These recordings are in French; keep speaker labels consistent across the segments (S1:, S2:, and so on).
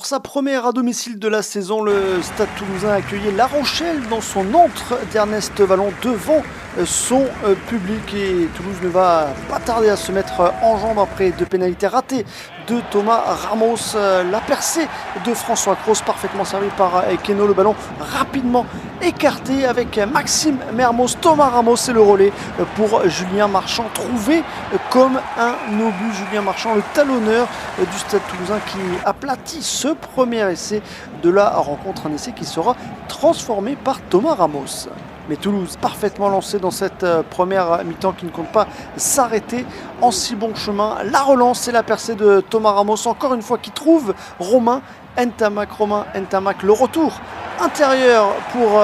S1: Pour sa première à domicile de la saison, le Stade Toulousain a accueilli La Rochelle dans son antre d'Ernest Vallon devant son public, et Toulouse ne va pas tarder à se mettre en jambe après deux pénalités ratées de Thomas Ramos. La percée de François Cros parfaitement servi par Keno, le ballon rapidement écarté avec Maxime Mermoz. Thomas Ramos et le relais pour Julien Marchand, trouvé comme un obus. Julien Marchand, le talonneur du Stade Toulousain, qui aplatit ce premier essai de la rencontre, un essai qui sera transformé par Thomas Ramos. Mais Toulouse parfaitement lancé dans cette première mi-temps qui ne compte pas s'arrêter en si bon chemin. La relance et la percée de Thomas Ramos, encore une fois, qui trouve Romain Ntamak. Romain Ntamak, le retour intérieur pour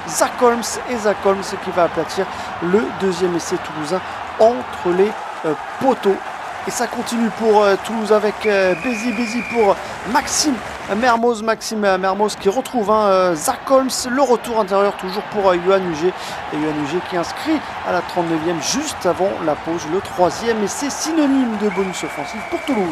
S1: Zach Holmes, et Zach Holmes qui va aplatir le deuxième essai toulousain entre les poteaux. Et ça continue pour Toulouse avec Bézi pour Maxime Mermoz. Maxime Mermoz qui retrouve Zach Holmes. Le retour intérieur toujours pour Yohan Huget. Et Yohan Huget qui inscrit à la 39e juste avant la pause le troisième. Et c'est synonyme de bonus offensif pour Toulouse.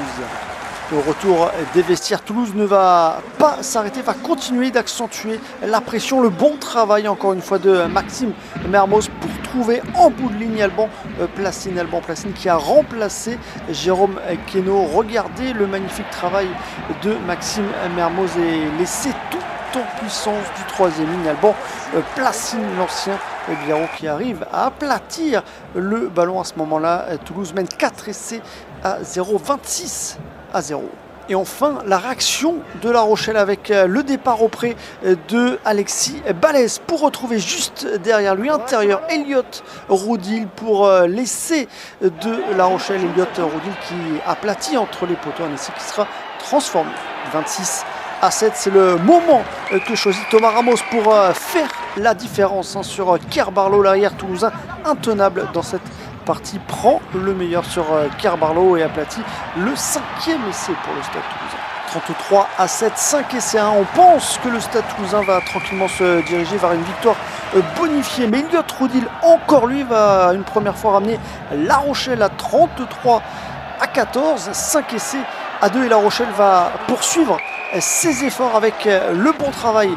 S1: Au retour des vestiaires, Toulouse ne va pas s'arrêter, va continuer d'accentuer la pression. Le bon travail encore une fois de Maxime Mermoz pour trouver en bout de ligne Alban Placine qui a remplacé Jérôme Keno. Regardez le magnifique travail de Maxime Mermoz et laissez tout en puissance du troisième ligne Alban Placine, l'ancien Biarro, qui arrive à aplatir le ballon. À ce moment-là, Toulouse mène 4 essais à 0, 26 à 0. Et enfin, la réaction de La Rochelle avec le départ auprès de Alexis Balès pour retrouver juste derrière lui intérieur Elliot Roudil pour l'essai de La Rochelle. Elliot Roudil qui aplatit entre les poteaux, un essai qui sera transformé. 26 à 7, c'est le moment que choisit Thomas Ramos pour faire la différence sur Kerr Barlow. L'arrière toulousain intenable dans cette partie prend le meilleur sur Kerr Barlow et aplatit le cinquième essai pour le Stade Toulousain. 33 à 7, 5 essais à 1. On pense que le Stade Toulousain va tranquillement se diriger vers une victoire bonifiée. Mais Elliot Roudil, encore lui, va une première fois ramener La Rochelle à 33 à 14. 5 essais à 2 et La Rochelle va poursuivre ses efforts avec le bon travail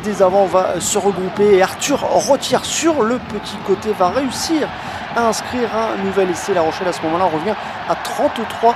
S1: des avants. On va se regrouper et Arthur Rothière sur le petit côté va réussir à inscrire un nouvel essai. La Rochelle à ce moment-là revient à 33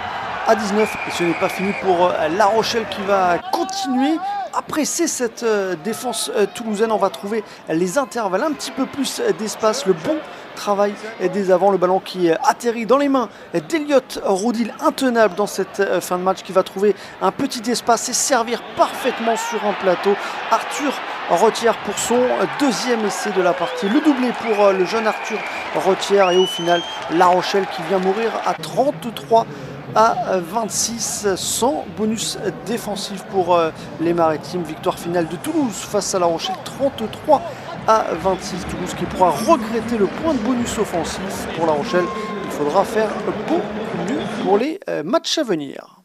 S1: à 19. Et ce n'est pas fini pour La Rochelle qui va continuer à presser cette défense toulousaine. On va trouver les intervalles, un petit peu plus d'espace, le bon travail des avants, le ballon qui atterrit dans les mains d'Elliot Roudil, intenable dans cette fin de match, qui va trouver un petit espace et servir parfaitement sur un plateau. Arthur Rothière pour son deuxième essai de la partie, le doublé pour le jeune Arthur Rothière, et au final La Rochelle qui vient mourir à 33 à 26 sans bonus défensif pour les Maritimes. Victoire finale de Toulouse face à La Rochelle, 33 à 26. Toulouse qui pourra regretter le point de bonus offensif. Pour La Rochelle, il faudra faire beaucoup mieux pour les matchs à venir.